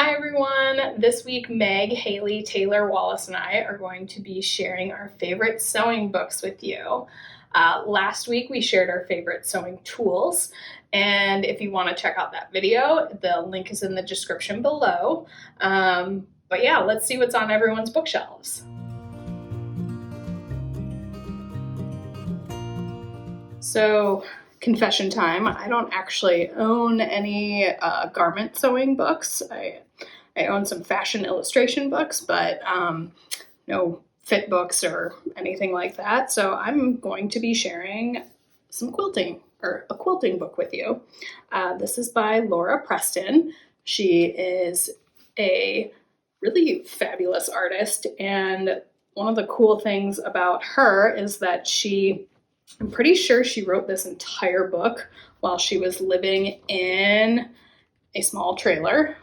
Hi everyone! This week Meg, Haley, Taylor, Wallis, and I are going to be sharing our favorite sewing books with you. Last week we shared our favorite sewing tools, and if you want to check out that video, the link is in the description below. But yeah, let's see what's on everyone's bookshelves. So, confession time, I don't actually own any garment sewing books. I own some fashion illustration books, but no fit books or anything like that. So I'm going to be sharing some quilting, or a quilting book with you. This is by Laura Preston. She is a really fabulous artist, and one of the cool things about her is that I'm pretty sure she wrote this entire book while she was living in a small trailer.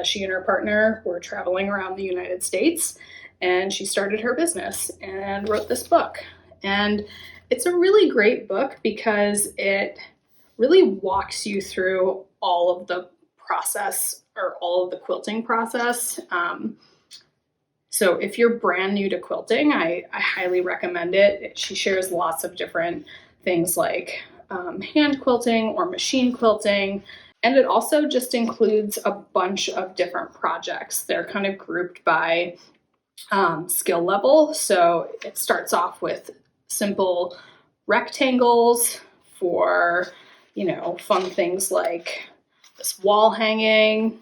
She and her partner were traveling around the United States, and she started her business and wrote this book. And it's a really great book because it really walks you through all of the process, or all of the quilting process. So if you're brand new to quilting, I highly recommend it. She shares lots of different things like hand quilting or machine quilting, and it also just includes a bunch of different projects. They're kind of grouped by skill level. So it starts off with simple rectangles for, fun things like this wall hanging,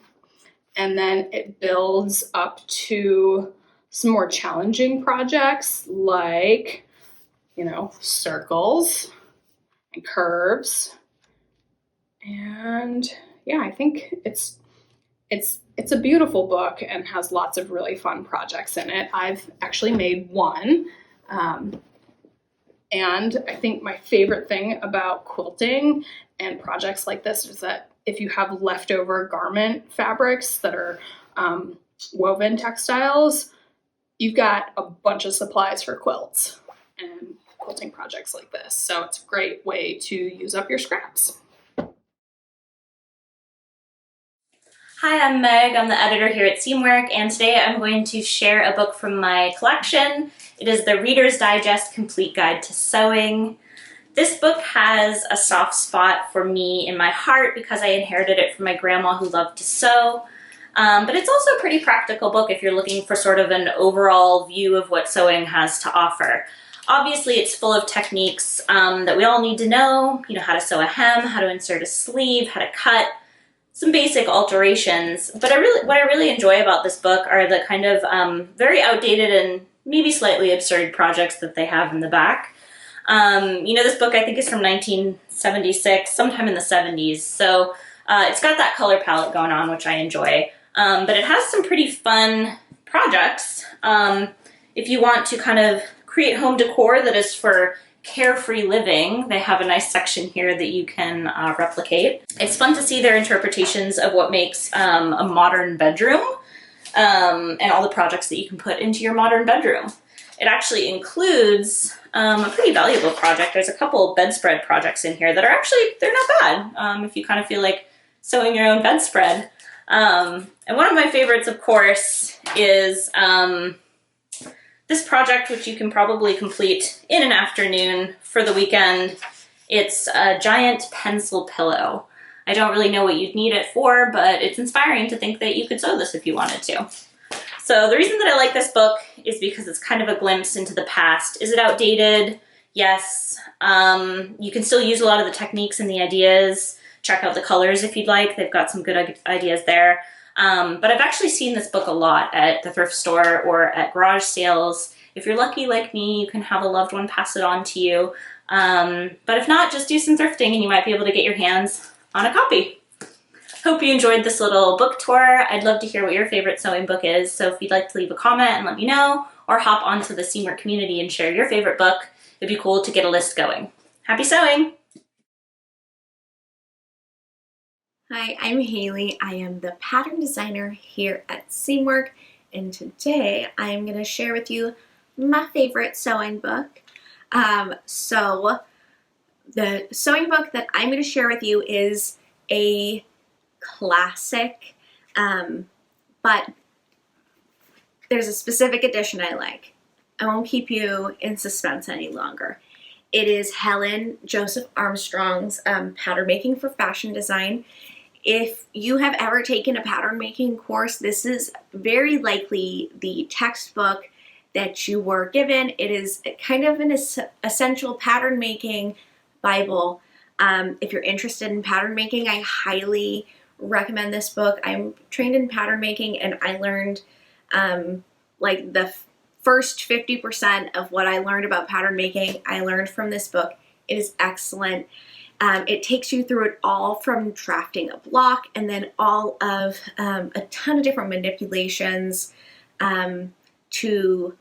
and then it builds up to some more challenging projects like, circles and curves. And yeah, I think it's a beautiful book and has lots of really fun projects in it. I've actually made one. And I think my favorite thing about quilting and projects like this is that if you have leftover garment fabrics that are woven textiles, you've got a bunch of supplies for quilts and quilting projects like this. So it's a great way to use up your scraps. Hi, I'm Meg. I'm the editor here at Seamwork, and today I'm going to share a book from my collection. It is the Reader's Digest Complete Guide to Sewing. This book has a soft spot for me in my heart because I inherited it from my grandma who loved to sew. But it's also a pretty practical book if you're looking for sort of an overall view of what sewing has to offer. Obviously, it's full of techniques that we all need to know, how to sew a hem, how to insert a sleeve, how to cut, some basic alterations. But what I really enjoy about this book are the kind of very outdated and maybe slightly absurd projects that they have in the back. This book I think is from 1976, sometime in the 70s, so it's got that color palette going on, which I enjoy. But it has some pretty fun projects. If you want to kind of create home decor that is for carefree living, they have a nice section here that you can replicate. It's fun to see their interpretations of what makes a modern bedroom and all the projects that you can put into your modern bedroom. It actually includes a pretty valuable project. There's a couple bedspread projects in here that are they're not bad if you kind of feel like sewing your own bedspread. And one of my favorites, of course, is this project, which you can probably complete in an afternoon for the weekend. It's a giant pencil pillow. I don't really know what you'd need it for, but it's inspiring to think that you could sew this if you wanted to. So the reason that I like this book is because it's kind of a glimpse into the past. Is it outdated? Yes. You can still use a lot of the techniques and the ideas. Check out the colors if you'd like. They've got some good ideas there. But I've actually seen this book a lot at the thrift store or at garage sales. If you're lucky like me, you can have a loved one pass it on to you. But if not, just do some thrifting and you might be able to get your hands on a copy. Hope you enjoyed this little book tour. I'd love to hear what your favorite sewing book is, so if you'd like to leave a comment and let me know, or hop onto the Seamwork community and share your favorite book, it'd be cool to get a list going. Happy sewing! Hi, I'm Haley. I am the pattern designer here at Seamwork, and today I am going to share with you my favorite sewing book. So the sewing book that I'm going to share with you is a classic but there's a specific edition I like. I won't keep you in suspense any longer. It is Helen Joseph Armstrong's Pattern Making for Fashion Design. If you have ever taken a pattern making course, this is very likely the textbook that you were given. It is kind of an essential pattern making Bible. If you're interested in pattern making, I highly recommend this book. I'm trained in pattern making, and I learned like the first 50% of what I learned about pattern making, I learned from this book. It is excellent. It takes you through it all from drafting a block and then all of a ton of different manipulations to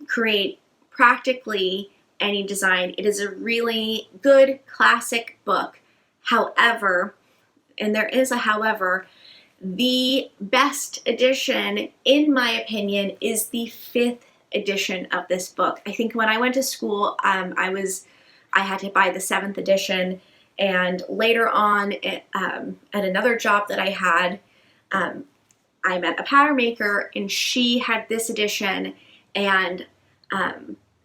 create practically any design. It is a really good classic book. However, and there is a however, the best edition, in my opinion, is the 5th edition of this book. I think when I went to school, I had to buy the 7th edition, and later on at another job that I had, I met a pattern maker, and she had this edition, and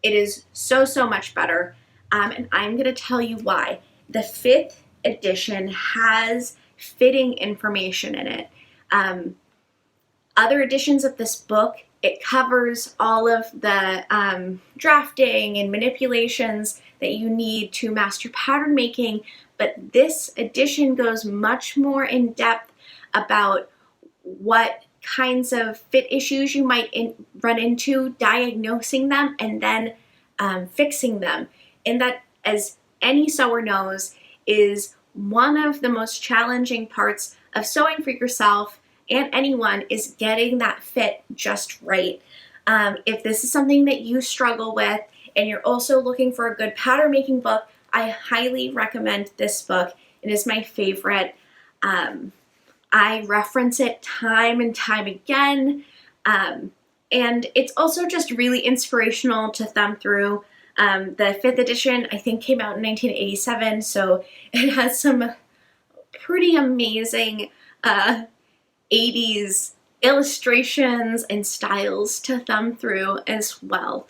it is so much better, and I'm going to tell you why. The 5th edition has fitting information in it. Other editions of this book, it covers all of the drafting and manipulations that you need to master pattern making, but this edition goes much more in depth about what kinds of fit issues you might run into, diagnosing them, and then fixing them. And that, as any sewer knows, is one of the most challenging parts of sewing for yourself and anyone, is getting that fit just right. If this is something that you struggle with and you're also looking for a good pattern making book, I highly recommend this book. It is my favorite. I reference it time and time again, and it's also just really inspirational to thumb through. The 5th edition, I think, came out in 1987, so it has some pretty amazing 80s illustrations and styles to thumb through as well.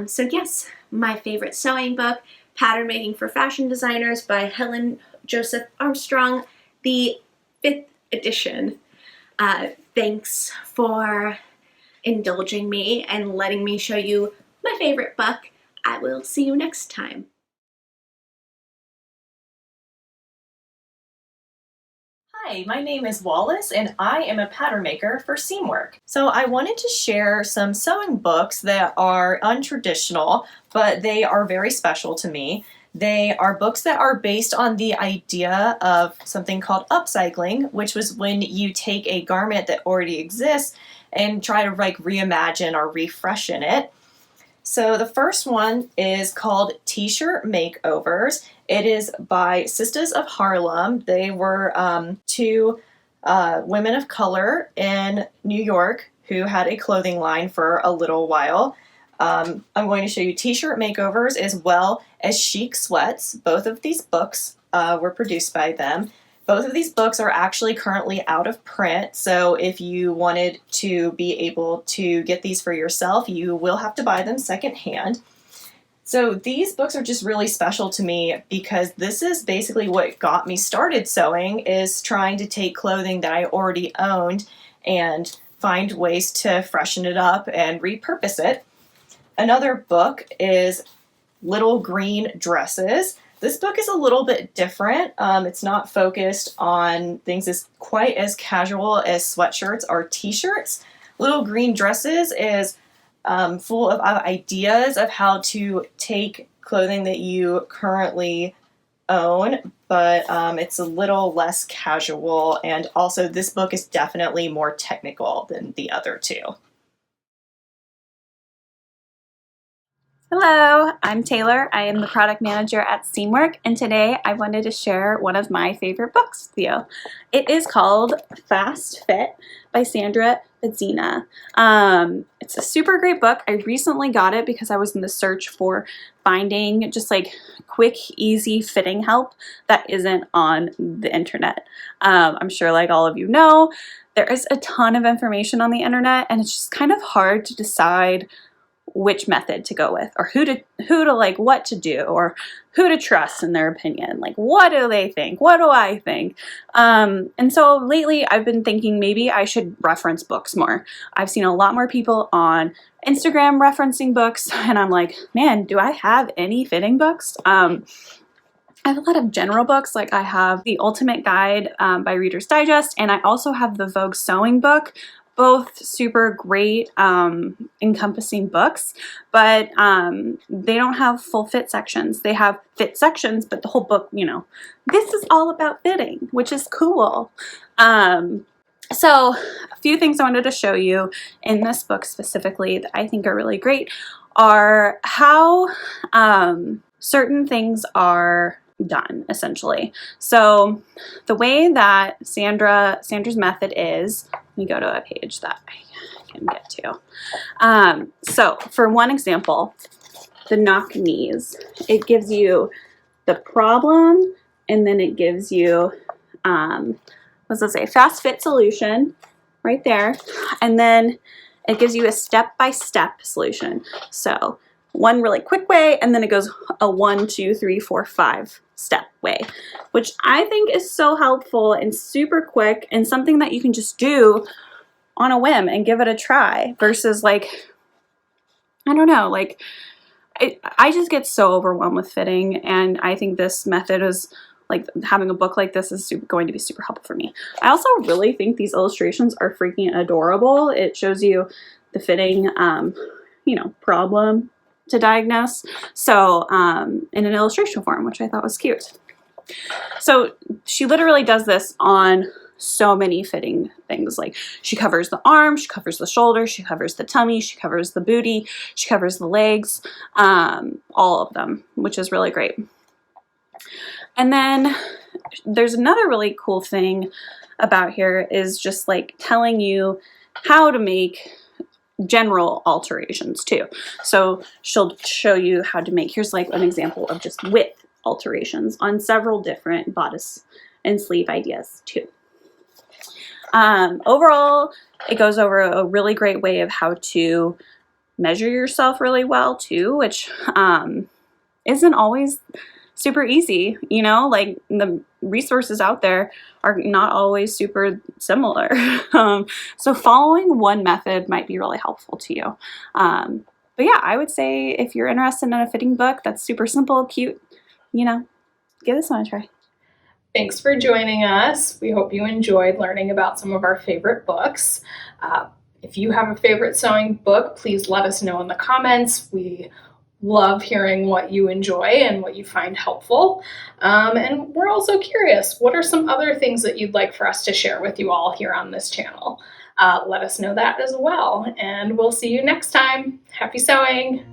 So yes, my favorite sewing book, Pattern Making for Fashion Designers by Helen Joseph Armstrong, the 5th edition. Thanks for indulging me and letting me show you my favorite book. I will see you next time. Hi, my name is Wallis, and I am a pattern maker for Seamwork. So I wanted to share some sewing books that are untraditional, but they are very special to me. They are books that are based on the idea of something called upcycling, which was when you take a garment that already exists and try to reimagine or refreshen it. So the first one is called T-shirt Makeovers. It is by Sisters of Harlem. They were two women of color in New York who had a clothing line for a little while. I'm going to show you T-shirt Makeovers as well as Chic Sweats. Both of these books were produced by them. Both of these books are actually currently out of print, so if you wanted to be able to get these for yourself, you will have to buy them secondhand. So these books are just really special to me because this is basically what got me started sewing, is trying to take clothing that I already owned and find ways to freshen it up and repurpose it. Another book is Little Green Dresses. This book is a little bit different. It's not focused on things as quite as casual as sweatshirts or t-shirts. Little Green Dresses is full of ideas of how to take clothing that you currently own, but it's a little less casual, and also this book is definitely more technical than the other two. Hello, I'm Taylor. I am the product manager at Seamwork, and today I wanted to share one of my favorite books with you. It is called Fast Fit by Sienna. It's a super great book. I recently got it because I was in the search for finding just like quick, easy fitting help that isn't on the internet. I'm sure like all of you know, there is a ton of information on the internet, and it's just kind of hard to decide which method to go with, or who to like what to do, or who to trust in their opinion. Like, what do they think? What do I think? And so lately I've been thinking maybe I should reference books more. I've seen a lot more people on Instagram referencing books, and I'm like, man, do I have any fitting books? I have a lot of general books, like I have the Ultimate Guide by Reader's Digest, and I also have the Vogue Sewing book. Both super great encompassing books, but they don't have full fit sections. They have fit sections, but the whole book, you know, this is all about fitting, which is cool. So a few things I wanted to show you in this book specifically that I think are really great are how certain things are done, essentially. So the way that Sandra's method is, let me go to a page that I can get to. So for one example, the knock knees, it gives you the problem, and then it gives you, what's it say, fast fit solution right there. And then it gives you a step-by-step solution. So one really quick way, and then it goes a 1, 2, 3, 4, 5 step way, which I think is so helpful and super quick, and something that you can just do on a whim and give it a try, versus like, I don't know, like I just get so overwhelmed with fitting, and I think this method is like, having a book like this is going to be super helpful for me. I also really think these illustrations are freaking adorable. It shows you the fitting, you know, problem to diagnose, so in an illustration form, which I thought was cute. So she literally does this on so many fitting things. Like, she covers the arm, she covers the shoulder, she covers the tummy, she covers the booty, she covers the legs, all of them, which is really great. And then there's another really cool thing about here, is just like telling you how to make general alterations too. So she'll show you how to make, here's like an example of just width alterations on several different bodice and sleeve ideas too. Overall, it goes over a really great way of how to measure yourself really well too, which isn't always super easy, you know, like the resources out there are not always super similar. So following one method might be really helpful to you. But yeah, I would say if you're interested in a fitting book that's super simple, cute, you know, give this one a try. Thanks for joining us. We hope you enjoyed learning about some of our favorite books. If you have a favorite sewing book, please let us know in the comments. We love hearing what you enjoy and what you find helpful. And we're also curious, what are some other things that you'd like for us to share with you all here on this channel? Let us know that as well. And we'll see you next time. Happy sewing!